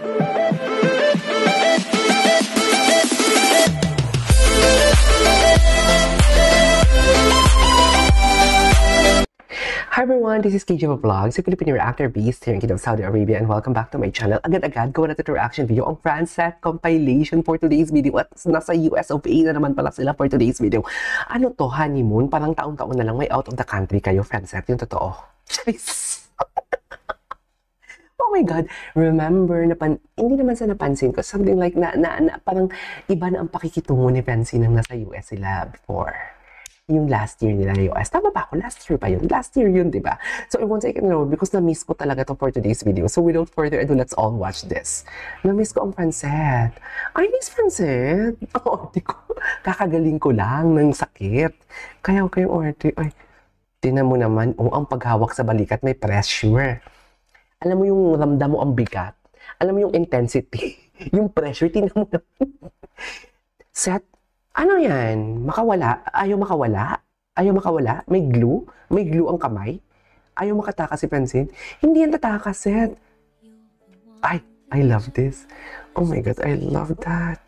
Hi everyone, this is KJ Vlogs, a Filipino reactor beast here in Kingdom of Saudi Arabia, and welcome back to my channel. Agad-agad, gawa natin ito reaction video ang Francet compilation for today's video. At nasa US of A na naman pala sila for today's video. Ano to, honeymoon? Parang taon-taon na lang may out of the country kayo, Francet. Yung totoo. Charis! Oh my God, remember, hindi naman sa napansin ko, something like parang iba na ang pakikitungo ni Francine nang nasa US sila before. Yung last year nila US. Tama ba ako? Last year pa yun. Last year yun, di ba? So, I want to know, because na-miss ko talaga to for today's video. So, without further ado, let's all watch this. Na-miss ko ang Francet. I miss Francet. Oo, di ko. Kakagaling ko lang ng sakit. Kaya kayong orte. Ay, tinan mo naman, ang paghawak sa balikat may pressure. Alam mo yung ramdam mo ang bigat. Alam mo yung intensity. Yung pressure, tinan mo naman. Set. Ano yan? Makawala? Ayaw makawala? Ayaw makawala? May glue? May glue ang kamay? Ayaw makatakas si Francine? Hindi yan tatakas, Seth. I love this. Oh my God, I love that.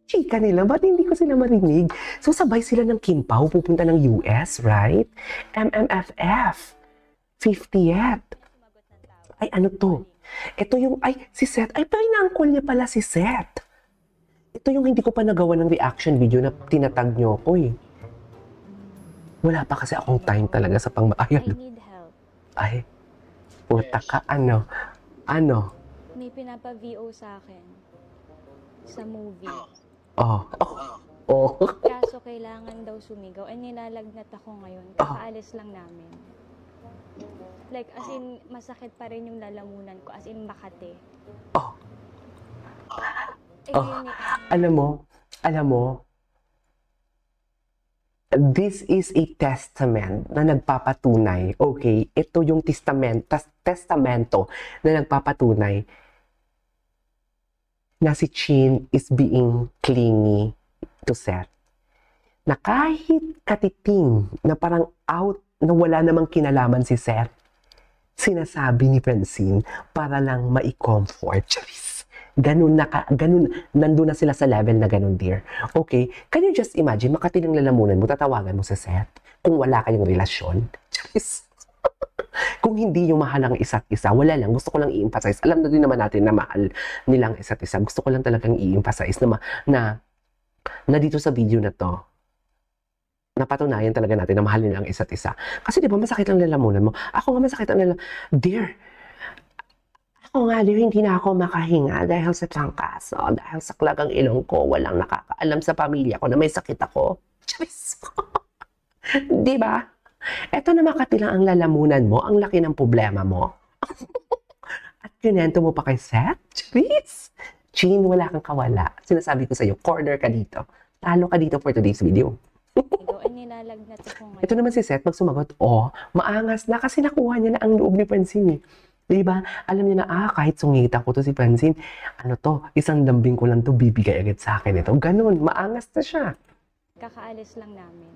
Chika nila, ba't hindi ko sila marinig? So sabay sila ng Kim Pao pupunta ng US, right? MMFF. 50th. Ay, ano to? Ito yung, si Seth. Ay, pinangkol niya pala si Seth. Ito yung hindi ko pa nagawa ng reaction video na tinatag nyo ako eh. Wala pa kasi akong time talaga sa I need help. Ay, puta ka, ano? May pinapa-VO sa akin. Sa movie. Oh. Kaso kailangan daw sumigaw. Ay, nilalagnat ako ngayon. Kakaalis lang namin. Like, as in, masakit pa rin yung lalamunan ko. As in, Makati. Alam mo, this is a testament na nagpapatunay, okay? Ito yung testamento na nagpapatunay na si Chin is being clingy to Seth. Na kahit katiting na parang out, na wala namang kinalaman si Seth, sinasabi ni Francine para lang ma-comfort. Ganun, nandun na sila sa level na ganun, dear. Okay? Can you just imagine, makatilang lalamunan mo, tatawagan mo sa Seth kung wala kayong relasyon? Kung hindi yung mahal ang isa't isa, wala lang. Gusto ko lang i-emphasize. Alam na din naman natin na mahal nilang isa't isa. Gusto ko lang talagang i-emphasize na dito sa video na to, napatunayan talaga natin na mahal nila ang isa't isa. Kasi di ba masakit ang lalamunan mo? Ako nga masakit ang lalamunan. Dear, ako nga, hindi na ako makahinga dahil sa trangkaso, dahil sa klagang ilong ko, walang nakakaalam sa pamilya ko na may sakit ako. Charis! Di ba? Eto na makatilang ang lalamunan mo, ang laki ng problema mo. At kinento mo pa kay Seth? Charis! Chin, wala kang kawala. Sinasabi ko sa'yo, corner ka dito. Talo ka dito for today's video. Nilalagnat ako ngayon. Ito naman si Seth, magsumagot, maangas na kasi nakuha niya na ang loob ni Francine eh. Diba? Alam niya na, kahit sungita ko to si Francine, isang lambing ko lang to, bibigay agad sa akin ito. Ganun, maangas na siya. Kakaalis lang namin.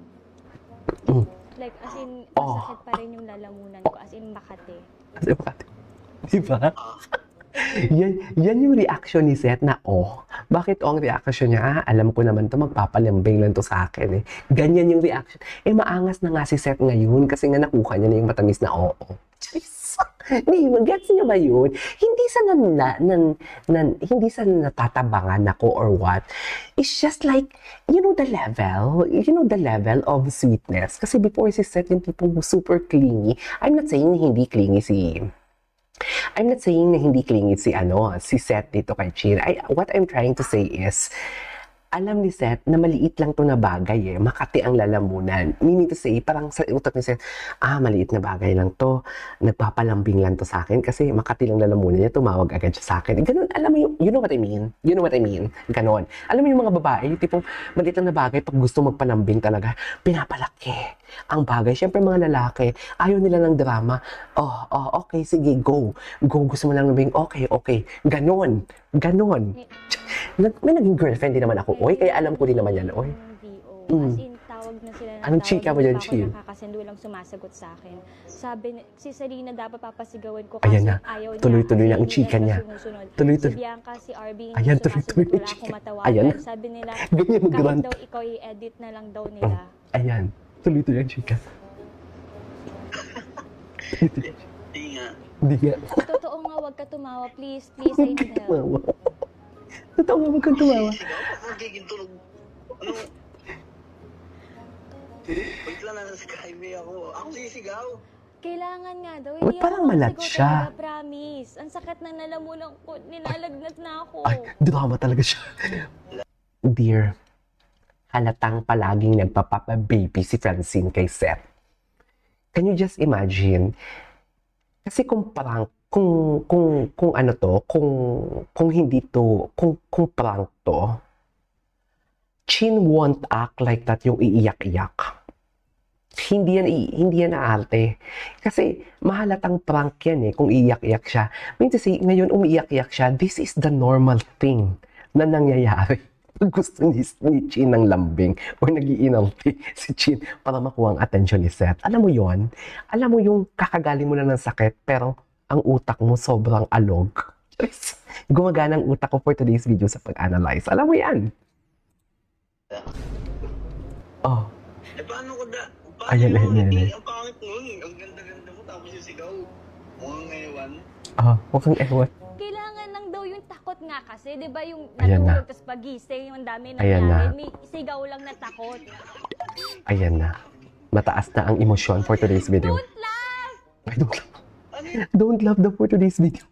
Like, as in, masakit pa rin yung lalamunan ko, as in Makati. Diba? yan yung reaction ni Seth na, bakit ang reaction niya? Alam ko naman to, magpapalambing lang to sa akin eh. Ganyan yung reaction. Maangas na nga si Seth ngayon kasi nga nakuha niya na yung matamis na gets niyo ba yun? Hindi sa natatabangan ako or what. It's just like, you know the level of sweetness. Kasi before si Seth yung tipong super clingy. I'm not saying na hindi clingy si Seth dito kay Chin. What I'm trying to say is, alam ni Seth na maliit lang to na bagay Makati ang lalamunan. Meaning to say, parang sa utak ni Seth, maliit na bagay lang to, nagpapalambing lang to sa akin kasi Makati lang lalamunan niya, tumawag agad siya sa akin. Ganun, alam mo you know what I mean? You know what I mean? Ganon. Alam mo yung mga babae, yung tipong maliit lang na bagay, pag gusto magpalambing talaga, pinapalaki ang bagay. Siyempre mga lalaki, ayaw nila ng drama. Okay, sige, go. Gusto mo lang nabing, okay. Ganon. May naging girlfriend din naman ako, kaya alam ko din naman yan, As in, tawag na sila ng Anong tawag, chika mo hindi dyan, pa ako Chin? nakakasend, walang sumasagot sa akin. Sabi, si Sarina dapat papasigawan ko Ayan kasi na. ayaw niya. Tuloy-tuloy kasi na ang hindi chika na niya. sumusunod. Tuloy-tuloy. Si Bianca, si RB, hindi Ayan, sumasagot, tuloy-tuloy wala yung akong chika. matawagan. Ayan na. Sabi nila, Ganyan kahit mag-grunt. daw ikaw i-edit na lang daw nila. Ayan. Tuloy-tuloy ang chika. Hindi nga. Hindi nga. Totoo nga, wag ka tumawa. Please, please, I Huwag need ka help. tumawa. Totoo nga, huwag kang tumawa. Sigaw? Magiging tulog. Ano? Wait lang, nasa highway ako. Ako sisigaw. Kailangan nga daw. Ba't Hindi parang ako malat masigaw siya? talaga, promise. Ang sakit ng lalamunan ko. Nilalagnat na ako. Ay, drama talaga siya. Dear, halatang palaging nagpapapa-baby si Francine kay Seth. Can you just imagine? Kasi kung prank, kung ano to, kung hindi to, kung prank to, Chin won't act like that yung iiyak-iyak. Hindi yan aarte. Kasi mahalatang prank yan kung iiyak-iyak siya. Means kasi ngayon umiiyak-iyak siya, this is the normal thing na nangyayari. Pag gusto ni Chin ng lambing o nag-iinalti si Chin para makuha ang attention ni Seth. Alam mo yon? Alam mo yung kakagaling mo na ng sakit pero ang utak mo sobrang alog. Gumagana ang utak ko for today's video sa pag-analyze. Alam mo yan? Oh. Eh, paano ko da? Paano Ayan, yun? ayan, Hindi, ayan. ang pangit nun. Ang ganda-ganda mo, tapos yung sigaw. Mukhang ngayon. Huwag kang ewan. Kailangan lang daw yung takot nga kasi. Di ba yung Ayan na. natulog tapos pagising, yung dami Ayan nangyari. na. May sigaw lang na takot. Ayan na. Mataas na ang emosyon for today's video. Don't laugh! Ay, don't laugh. Ano yun? Don't laugh daw for today's video.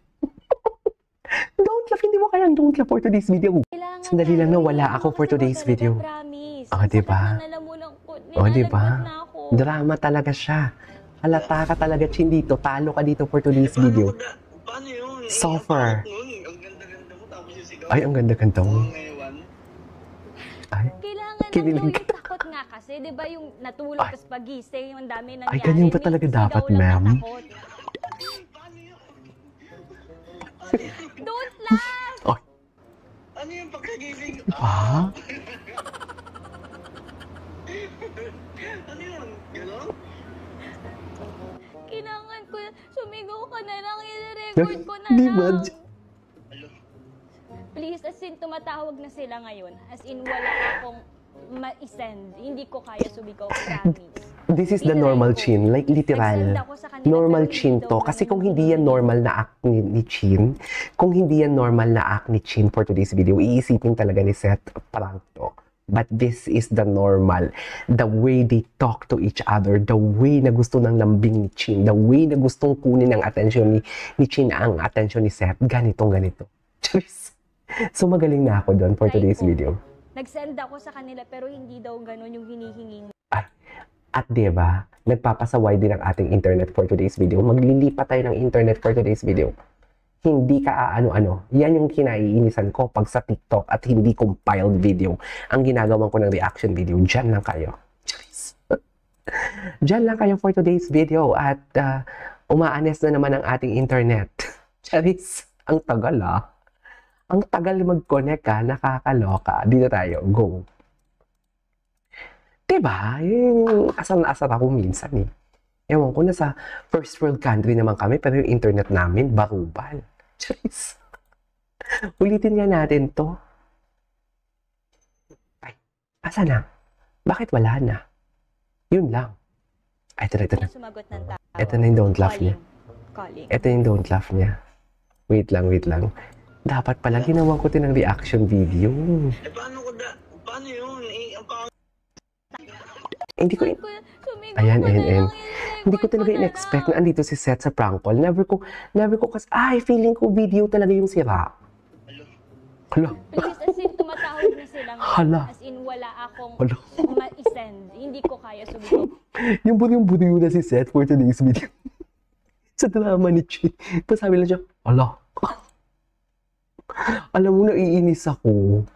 Don't laugh. Hindi mo kayang don't laugh for today's video. Kailangan Sandali nga lang daw, na wala hindi ako for masigaw today's talaga, video. Promise. Ah, Ang di sakit ba? ng lalamunan ko. Oh, di ba? Nilalagnat na ako. Drama talaga siya. Halata ka talaga, Chin, dito. Talo ka dito for today's video. Paano ko da? Paano yun? Eh, Suffer. ang pangit nun. Ang ganda-ganda mo, tapos yung sigaw. Ay, ang ganda-ganda mo. Mukhang ngayon. Ay, Kailangan lang daw Kinilig yung takot nga kasi. Di ba yung natulog Ay. tapos pagising, yung dami nangyari. Ay, ganyan ba May talaga sigaw dapat, lang na ma'am? takot. Paano yun? Don't laugh! ay, Ano yung pagkagising? ah? Ano yun? Ganon? Kailangan ko, sumigaw ka na lang, i-record ko na Di lang. ba? Alo. Please, as in, tumatawag na sila ngayon. As in, wala akong ma-send. Hindi ko kaya sumigaw, promise. This is the normal Chin. Like, literal. Nag-send ako sa kanila, Normal pero Chin hindi to. daw Kasi ganun kung hindi yung yan normal na act ni Chin, kung hindi yan normal na act ni Chin for today's video, iisipin talaga ni Seth, prank to. But this is the normal. The way they talk to each other, the way na gusto ng lambing ni Chin, the way na gustong kunin ang attention ni Chin ang attention ni Seth, ganito. Charis. So magaling na ako doon for Try today's ko. video. Nag-send ako sa kanila, pero hindi daw ganun yung hinihingi. At diba, nagpapasaway din ang ating internet for today's video. Maglilipat tayo ng internet for today's video. Hindi ka aano-ano. Yan yung kinaiinisan ko pag sa TikTok at hindi compiled video. Ang ginagawa ko ng reaction video, dyan lang kayo. Charis. Dyan lang kayo for today's video at umaanes na naman ang ating internet. Charis, ang tagal Ang tagal mag-connect nakakaloka. Dito tayo, go. Diba? Yung asar na asar ako minsan Ewan ko, nasa first world country naman kami, pero yung internet namin, barubal. Charis. Ulitin nga natin to. Ay, asa na? Bakit wala na? Yun lang. Ay, ito na. Sumagot ng tao. Ito na yung don't laugh niya. Calling. Ito yung don't laugh niya. Wait lang. Dapat pala ginawa ko din ng reaction video. Eh, paano ko da? Paano yun? Eh, ang pangit. Hindi ko, ayan. Hindi ko talaga in-expect na andito si Seth sa prank call. Never ko kasi, feeling ko video talaga yung sira. Hala. Please, as in, tumatawag na sila ngayon. Hala. As in, wala akong Hala. ma-send. Hindi ko kaya sumigaw. Yung buryong-buryo na si Seth for today's video. Sa drama ni Chi. Tapos sabi lang siya, ala. Alam mo, naiinis ako.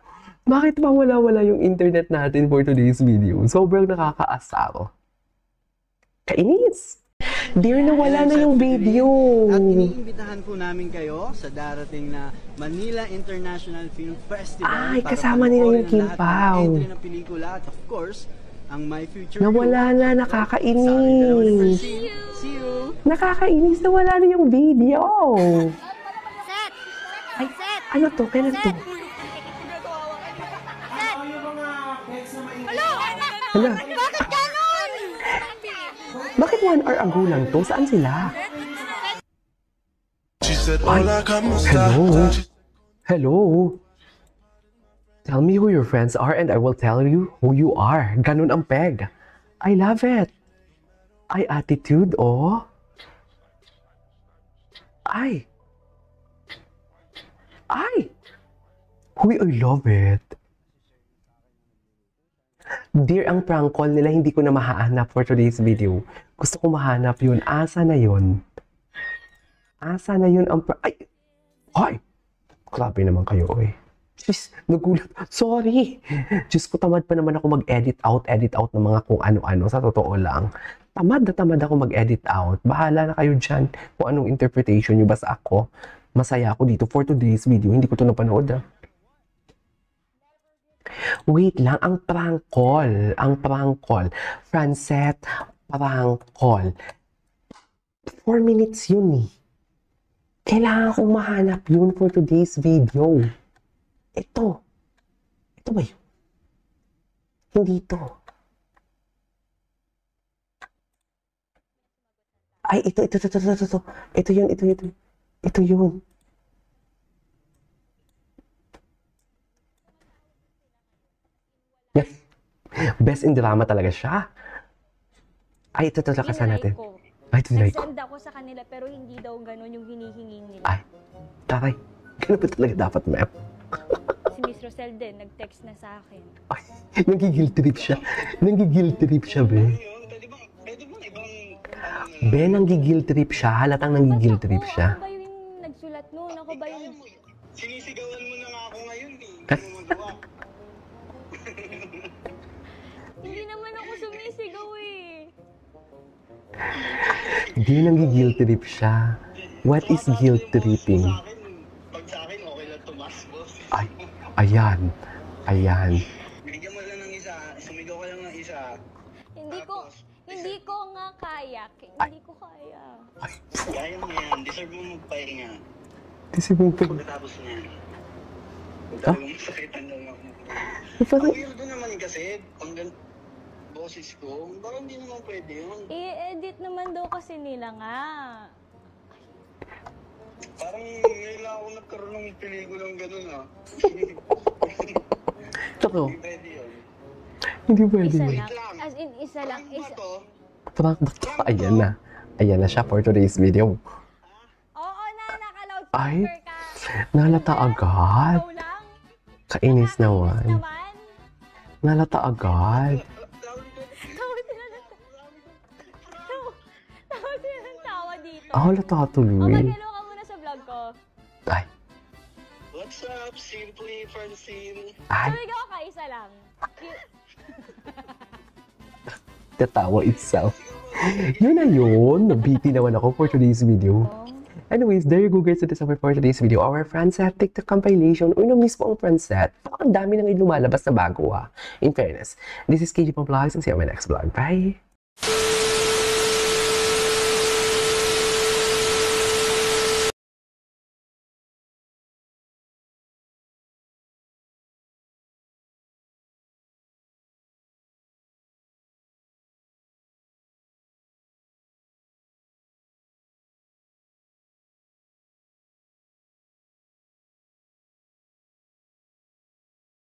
Bakit ba wala yung internet natin for today's video? Sobrang nakakaasar. Kainis. Dear, nawala na yung video. At iniimbitahan po namin kayo sa darating na Manila International Film Festival. Ay, para kasama nila yung panoorin ang Kim lahat ng Pao. entry na pelikula at of course, ang My Future Nawala na, You. nakakainis. See you! Nakakainis, nawala na yung video. Set! Ay, Set! ano to? Kailan to? Set! Hala, Bakit ganon? bakit 1 hour ago lang to? Saan sila? Ay, hello? Hello? Tell me who your friends are and I will tell you who you are. Ganun ang peg. I love it. Ay, attitude, oh. Ay. Ay. Uy, I love it. Dear, ang prank call nila, hindi ko na mahahanap for today's video. Gusto ko mahanap yun. Asa na yun? Asa na yun ang prank? Ay! Ay! Grabe naman kayo, eh. Diyos, nagulat. Sorry. Diyos ko, tamad pa naman ako mag-edit out ng mga kung ano-ano. Sa totoo lang. Tamad na tamad ako mag-edit out. Bahala na kayo dyan kung anong interpretation nyo. Basta ako, masaya ako dito for today's video. Hindi ko ito napanood, ah. Wait lang, ang prank call. Francette, prank call. 4 minutes yun, eh. Kailangan kong mahanap yun for today's video. Ito. Ito ba yun? Hindi ito. Ay, ito. Ito yun. Ito yun. Yes. Best in drama talaga siya. Ay, ito lakasan natin. Ay, tinry ko. Nag-send ako sa kanila pero hindi daw ganun yung hinihingi nila. Ay, taray. Ganun ba talaga dapat, ma'am? Si Miss Rosel din, nag-text na sa akin. Ay, nagigil trip siya. Be. Yun, pwede bang ibang... Be, nanggigil trip siya. Halatang nanggigil trip siya. Ako ba yung nagsulat nun? Ako ba yung... Sinisigawan mo na nga ako ngayon eh. Ay. Hindi mo magawa. Hindi naman ako sumisigaw eh. Di nanggigil trip siya. What is guilt tripping? Pag sa akin, okay lang tumas, boss. Ay, ayan. Bigyan mo lang ng isa. Sumigaw ka lang ng isa. Hindi ko nga kaya. Hindi ko kaya. Kaya mo yan. Deserve mo magpahinga. Disipin. Pagkatapos niya. Kung talagang masakitan lang ako. Ang weirdo naman kasi, boses ko, parang hindi naman pwede yun. I-edit naman daw kasi nila nga. Parang ngayon lang ako nagkaroon ng pelikulang gano'n ah. Totoo. Hindi pwede yun. Hindi pwede Isa yun. lang. As in, isa lang. Prank ba to? Prank ba to? Ayan na. Ayan na siya for today's video. Oo na, Ay, naka-loudspeaker ka. nalata agad. Ikaw lang. Kainis naman. Naman. Nalata agad. Tawa sila ng tawa sila ng tawa dito. Ako lata Oh, tuloy. mag-hello ka muna sa vlog ko. Ay, What's up, Simply Francine? ay, Sumigaw ka, isa lang. tatawa itself. Yun na yun. Nabiti naman ako for today's video. Anyways, there you go guys. That is our for today's video. Our Francette TikTok compilation. Uy, na-miss po ang Francette. Ang dami nang lumalabas na bago In fairness. This is KG Vlogs and see you on my next vlog. Bye!